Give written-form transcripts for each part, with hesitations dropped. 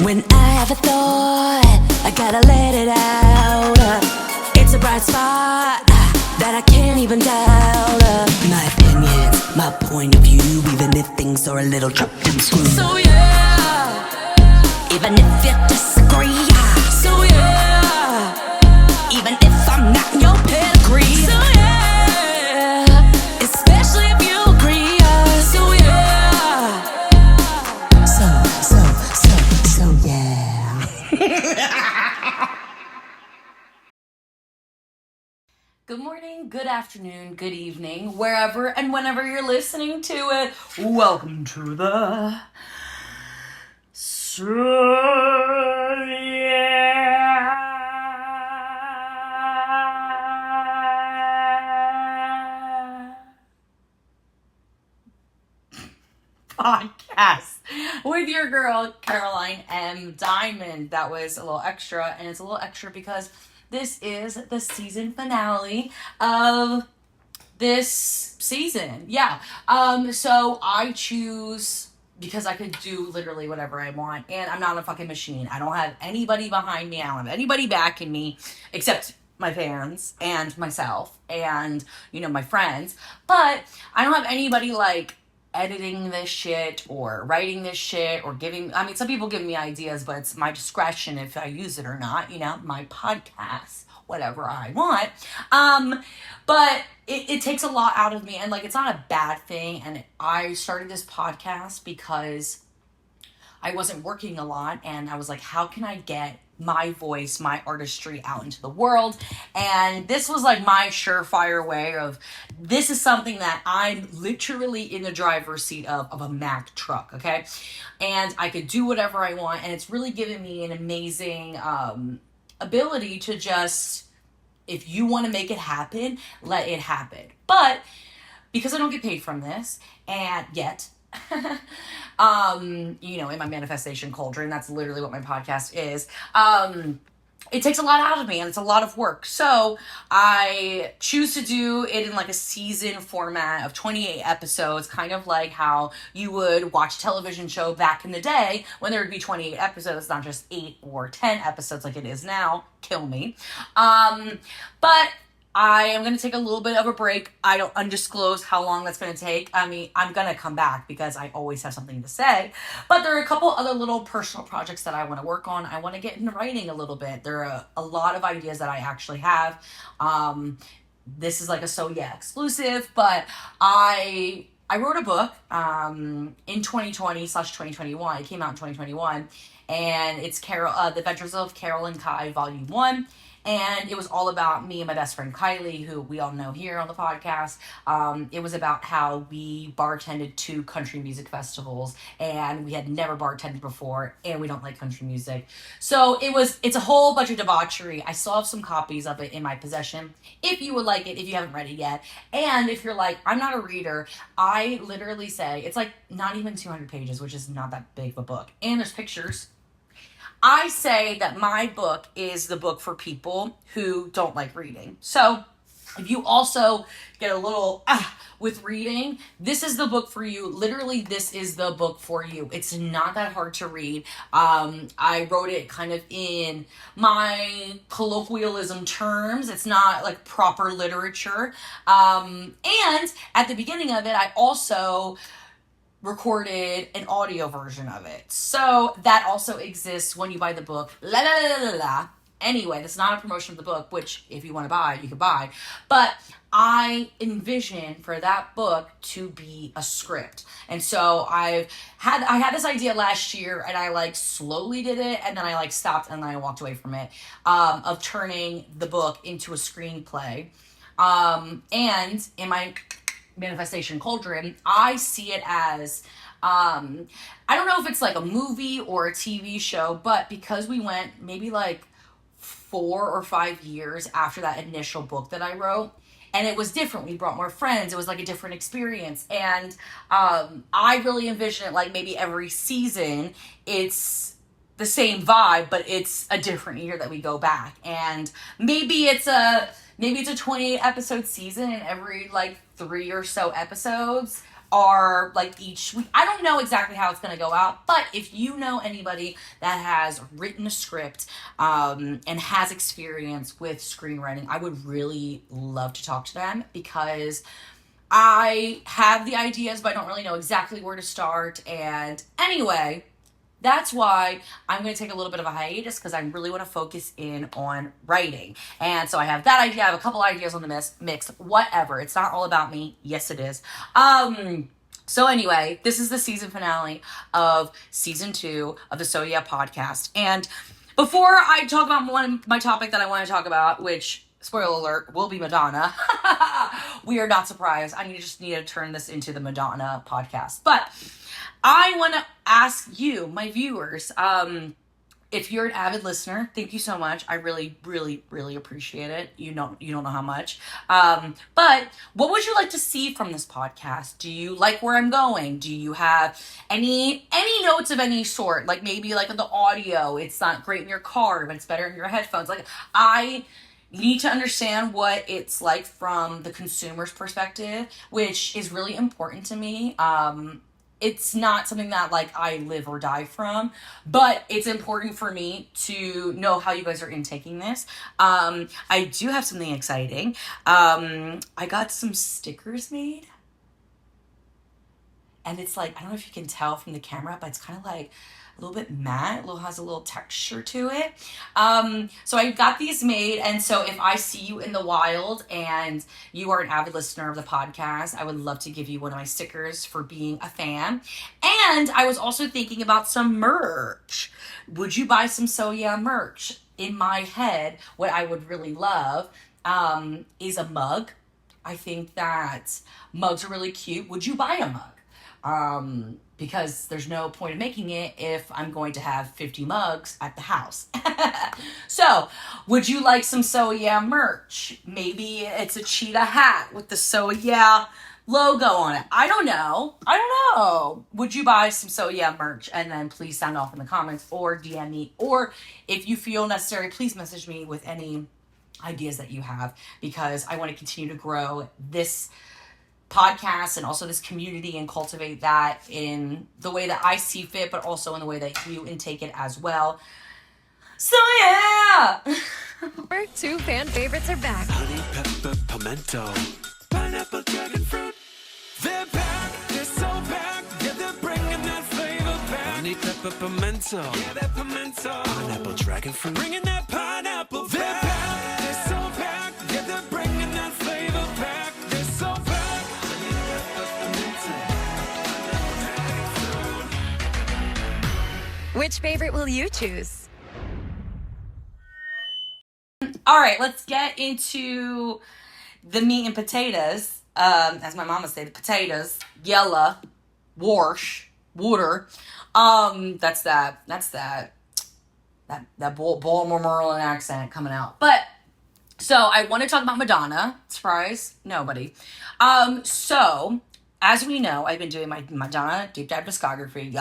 When I have a thought, I gotta let it out. It's a bright spot that I can't even doubt. My opinions, my point of view, even if things are a little chopped and screwed. So yeah, even if you disagree. So yeah, even if I'm not in your pedigree. So yeah, especially if you agree. So yeah, so yeah. Good morning, good afternoon, good evening, wherever and whenever you're listening to it. Welcome to the podcast with your girl Caroline M. Diamond. That was a little extra, and it's a little extra because this is the season finale of this season. Yeah. So I choose because I could do literally whatever I want, and I'm not a fucking machine. I don't have anybody behind me. I don't have anybody backing me except my fans and myself and, you know, my friends. But I don't have anybody like editing this shit or writing this shit or some people give me ideas, but it's my discretion if I use it or not, you know, my podcast, whatever I want. But it takes a lot out of me, and like, it's not a bad thing. And I started this podcast because I wasn't working a lot, and I was like, how can I get my voice, my artistry out into the world? And this was like my surefire way of, this is something that I'm literally in the driver's seat of a Mack truck, okay? And I could do whatever I want, and it's really given me an amazing ability to just, if you want to make it happen, let it happen. But because I don't get paid from this, and yet, you know, in my manifestation cauldron, that's literally what my podcast is. It takes a lot out of me, and it's a lot of work. So I choose to do it in like a season format of 28 episodes, kind of like how you would watch a television show back in the day when there would be 28 episodes, not just 8 or 10 episodes like it is now. Kill me. But I am going to take a little bit of a break. I don't undisclose how long that's going to take. I mean, I'm going to come back because I always have something to say. But there are a couple other little personal projects that I want to work on. I want to get into writing a little bit. There are a lot of ideas that I actually have. This is like a So Yeah exclusive, but I wrote a book in 2020/2021. It came out in 2021, and it's The Adventures of Carol and Kai, Volume 1. And it was all about me and my best friend Kylie, who we all know here on the podcast. It was about how we bartended 2 country music festivals, and we had never bartended before, and we don't like country music. So it's a whole bunch of debauchery. I still have some copies of it in my possession, if you would like it, if you haven't read it yet. And if you're like, I'm not a reader, I literally say, it's like not even 200 pages, which is not that big of a book. And there's pictures. I say that my book is the book for people who don't like reading. So if you also get a little with reading, this is the book for you. Literally, this is the book for you. It's not that hard to read. I wrote it kind of in my colloquialism terms. It's not like proper literature. And at the beginning of it, I also recorded an audio version of it. So that also exists when you buy the book. Anyway, that's not a promotion of the book, which if you want to buy, you can buy. But I envision for that book to be a script. And so I had this idea last year, and I like slowly did it, and then I like stopped, and then I walked away from it, of turning the book into a screenplay. And in my manifestation cauldron, I see it as, I don't know if it's like a movie or a TV show, but because we went maybe like 4 or 5 years after that initial book that I wrote, and it was different. We brought more friends. It was like a different experience. And I really envision it like maybe every season it's the same vibe, but it's a different year that we go back. And maybe it's a 28 episode season, and every like 3 or so episodes are like each week. I don't know exactly how it's going to go out, but if you know anybody that has written a script and has experience with screenwriting, I would really love to talk to them, because I have the ideas, but I don't really know exactly where to start. And anyway, that's why I'm going to take a little bit of a hiatus, because I really want to focus in on writing. And so I have that idea. I have a couple ideas on the mix, whatever. It's not all about me. Yes, it is. So anyway, this is the season finale of season 2 of the So Yeah podcast. And before I talk about my topic that I want to talk about, which, spoiler alert, will be Madonna. We are not surprised. I just need to turn this into the Madonna podcast. But I want to ask you, my viewers, if you're an avid listener, thank you so much. I really, really, really appreciate it. You don't know how much. But what would you like to see from this podcast? Do you like where I'm going? Do you have any notes of any sort? Like maybe like the audio, it's not great in your car, but it's better in your headphones. Like I need to understand what it's like from the consumer's perspective, which is really important to me. It's not something that like I live or die from, but it's important for me to know how you guys are intaking this. I do have something exciting. I got some stickers made, and it's like, I don't know if you can tell from the camera, but it's kind of like a little bit matte, has a little texture to it. So I got these made, and so if I see you in the wild and you are an avid listener of the podcast, I would love to give you one of my stickers for being a fan. And I was also thinking about some merch. Would you buy some So Yeah merch? In my head, what I would really love is a mug. I think that mugs are really cute. Would you buy a mug? Because there's no point in making it if I'm going to have 50 mugs at the house. So, would you like some So Yeah merch? Maybe it's a cheetah hat with the So Yeah logo on it. I don't know. Would you buy some So Yeah merch? And then please sound off in the comments or DM me. Or if you feel necessary, please message me with any ideas that you have, because I want to continue to grow this podcast and also this community and cultivate that in the way that I see fit, but also in the way that you intake it as well. So yeah! Our 2 fan favorites are back. Honey, pepper, pimento, pineapple, dragon fruit. They're back, they're so back. Yeah, they're bringing that flavor back. Honey, pepper, pimento, yeah, that pimento. Pineapple, dragon fruit, bringing that pineapple back. They're back, they're so back. Yeah, they're bringing that flavor back. They're so back. Which favorite will you choose? All right, let's get into the meat and potatoes. As my mama said, potatoes, yellow, wash, water. That's that Baltimore Maryland accent coming out. But so I want to talk about Madonna. Surprise, nobody. So as we know, I've been doing my Madonna deep dive discography.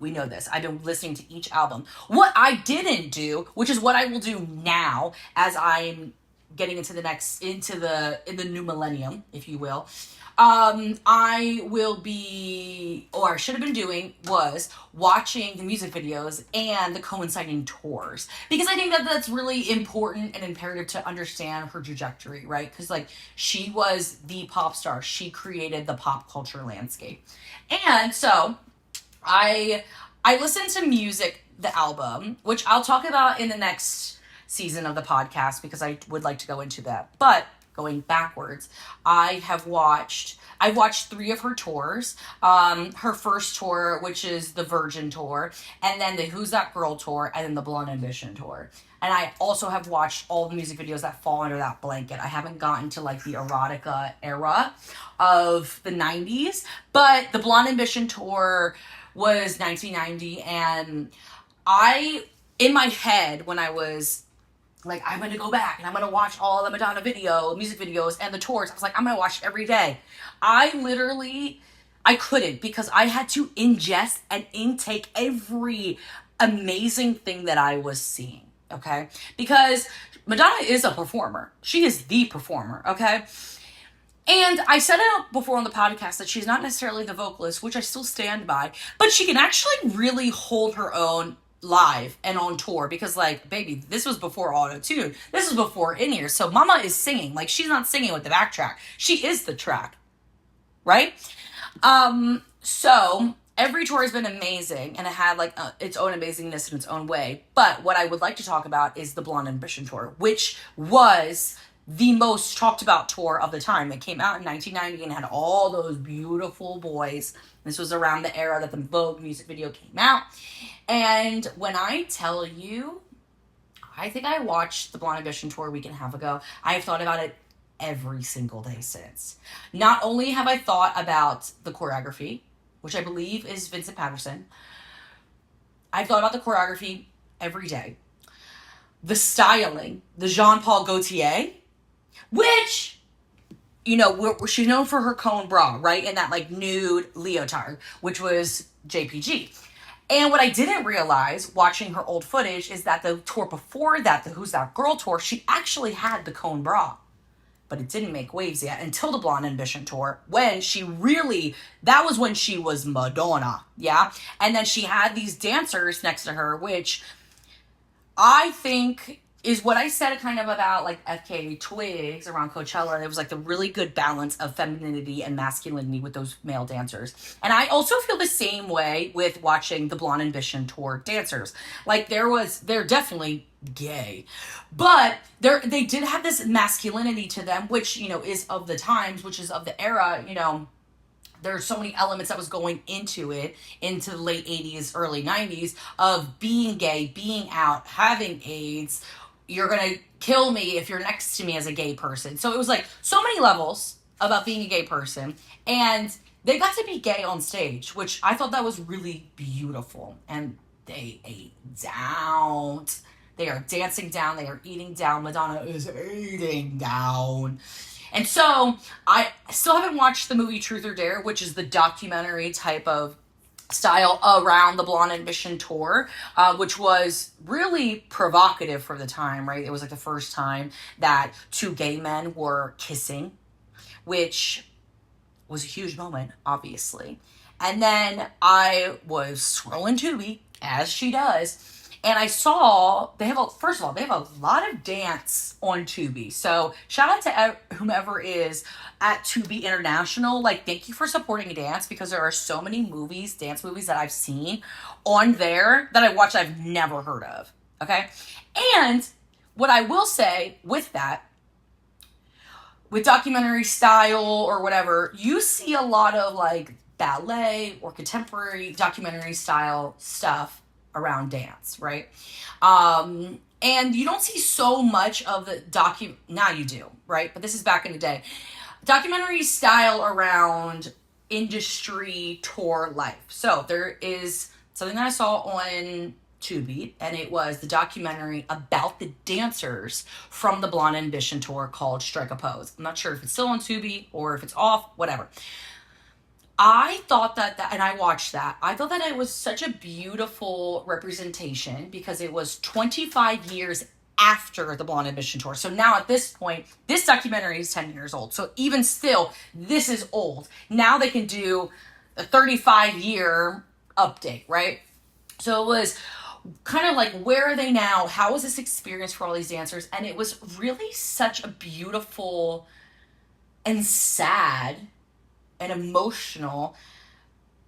We know this. I've been listening to each album. What I didn't do, which is what I will do now, as I'm getting into the new millennium, if you will. I will be, or I should have been doing, was watching the music videos and the coinciding tours, because I think that that's really important and imperative to understand her trajectory, right? Because like she was the pop star, she created the pop culture landscape, and so I listened to music, the album, which I'll talk about in the next season of the podcast, because I would like to go into that, but going backwards, I've watched 3 of her tours. Her first tour, which is the Virgin tour, and then the Who's That Girl tour, and then the Blonde Ambition tour. And I also have watched all the music videos that fall under that blanket. I haven't gotten to like the erotica era of the 90s, but the Blonde Ambition tour was 1990, and in my head, when I was like, I'm going to go back and I'm going to watch all the Madonna music videos and the tours, I was like, I'm going to watch it every day. I couldn't, because I had to ingest and intake every amazing thing that I was seeing, okay? Because Madonna is a performer. She is the performer, okay? And I said it before on the podcast that she's not necessarily the vocalist, which I still stand by, but she can actually really hold her own live and on tour because, like, baby, this was before auto-tune. This was before in-ear. So Mama is singing. Like, she's not singing with the backtrack. She is the track, right? So every tour has been amazing and it had like its own amazingness in its own way. But what I would like to talk about is the Blonde Ambition tour, which was the most talked about tour of the time. It came out in 1990 and had all those beautiful boys. This was around the era that the Vogue music video came out. And when I tell you, I think I watched the Blonde Ambition tour a week and a half ago. I have thought about it every single day since. Not only have I thought about the choreography, which I believe is Vincent Patterson, I've thought about the choreography every day. The styling, the Jean-Paul Gaultier, which, you know, she's known for her cone bra, right? And that like nude leotard, which was JPG. And what I didn't realize watching her old footage is that the tour before that, the Who's That Girl tour, she actually had the cone bra. But it didn't make waves yet until the Blonde Ambition tour, when she really, that was when she was Madonna, yeah? And then she had these dancers next to her, which I think is what I said kind of about like FK Twigs around Coachella. There was like the really good balance of femininity and masculinity with those male dancers. And I also feel the same way with watching the Blonde Ambition tour dancers. Like they're definitely gay, but they did have this masculinity to them, which, you know, is of the times, which is of the era, you know. There's so many elements that was going into it, into the late 80s, early 90s, of being gay, being out, having AIDS. You're going to kill me if you're next to me as a gay person. So it was like so many levels about being a gay person. And they got to be gay on stage, which I thought that was really beautiful. And they ate down. They are dancing down. They are eating down. Madonna is eating down. And so I still haven't watched the movie Truth or Dare, which is the documentary type of style around the Blonde Ambition tour, which was really provocative for the time, right? It was like the first time that two gay men were kissing, which was a huge moment, obviously. And then I was scrolling Tubi, as she does, and I saw first of all, they have a lot of dance on Tubi. So shout out to whomever is at Tubi International. Like, thank you for supporting dance, because there are so many dance movies that I've seen on there that I watch I've never heard of. Okay. And what I will say with that, with documentary style or whatever, you see a lot of like ballet or contemporary documentary style stuff around dance, right? And you don't see so much of the now you do, right? But this is back in the day. Documentary style around industry tour life. So there is something that I saw on Tubi, and it was the documentary about the dancers from the Blonde Ambition tour called Strike a Pose. I'm not sure if it's still on Tubi or if it's off, whatever. I thought and I watched that. I thought that it was such a beautiful representation, because it was 25 years after the Blonde Ambition tour. So now at this point, this documentary is 10 years old. So even still, this is old. Now they can do a 35-year update, right? So it was kind of like, where are they now? How was this experience for all these dancers? And it was really such a beautiful and sad and emotional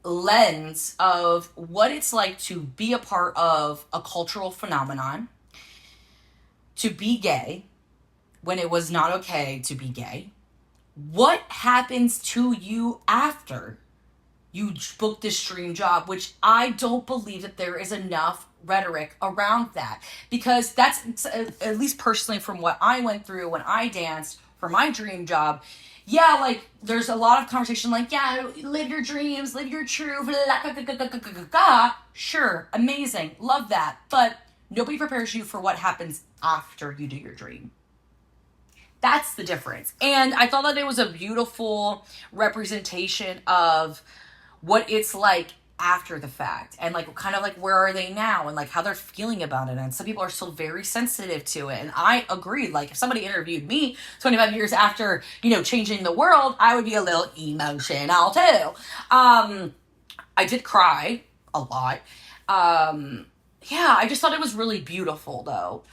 lens of what it's like to be a part of a cultural phenomenon, to be gay when it was not okay to be gay. What happens to you after you book this dream job, which I don't believe that there is enough rhetoric around that, because that's, at least personally from what I went through when I danced for my dream job. Yeah, like, there's a lot of conversation like, yeah, live your dreams, live your truth, sure, amazing, love that, but nobody prepares you for what happens after you do your dream. That's the difference. And I thought that it was a beautiful representation of what it's like after the fact, and like kind of like where are they now, and like how they're feeling about it. And some people are still very sensitive to it, and I agreed. Like if somebody interviewed me 25 years after, you know, changing the world, I would be a little emotional too. I did cry a lot. Yeah, I just thought it was really beautiful though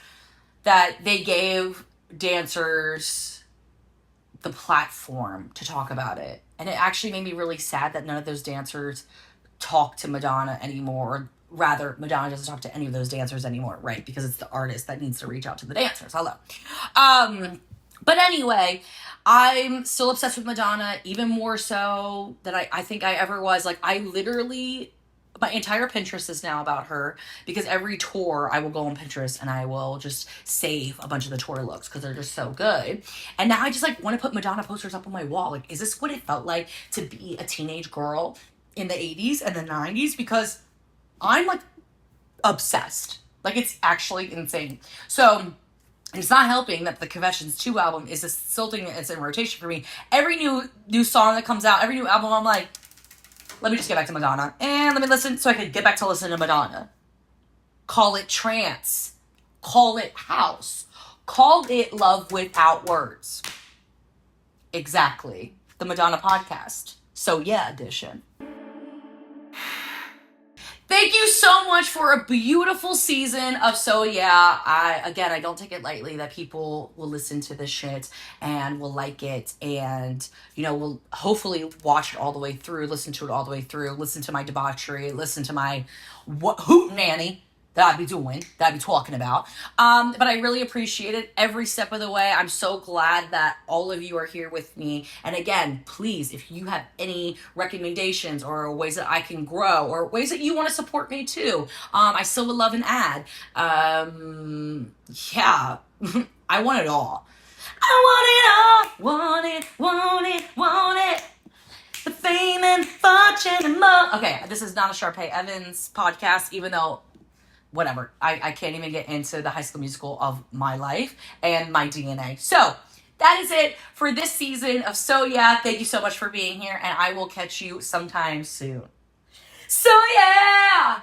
that they gave dancers the platform to talk about it. And it actually made me really sad that none of those dancers talk to Madonna anymore. Or rather, Madonna doesn't talk to any of those dancers anymore, right? Because it's the artist that needs to reach out to the dancers. Hello. But anyway, I'm still obsessed with Madonna, even more so than I think I ever was. Like, I literally, my entire Pinterest is now about her, because every tour I will go on Pinterest and I will just save a bunch of the tour looks because they're just so good. And now I just like want to put Madonna posters up on my wall. Like, is this what it felt like to be a teenage girl in the 80s and the 90s? Because I'm like obsessed. Like, it's actually insane. So it's not helping that the Confessions 2 album is still thing that's in rotation for me. Every new song that comes out, every new album, I'm like, let me just get back to Madonna. And let me listen so I can get back to listening to Madonna. Call it trance. Call it house. Call it love without words. Exactly. The Madonna podcast. So yeah, edition. Thank you so much for a beautiful season of So Yeah. I don't take it lightly that people will listen to this shit and will like it, and, you know, will hopefully watch it all the way through, listen to it all the way through, listen to my debauchery, listen to my hoot nanny that I'd be doing, that I'd be talking about. But I really appreciate it every step of the way. I'm so glad that all of you are here with me. And again, please, if you have any recommendations or ways that I can grow or ways that you want to support me too, I still would love an ad. Yeah, I want it all. I want it all. Want it. The fame and fortune and more. Okay, this is not a Sharpay Evans podcast, even though whatever. I can't even get into the High School Musical of my life and my DNA. So that is it for this season of So Yeah. Thank you so much for being here, and I will catch you sometime soon. So yeah!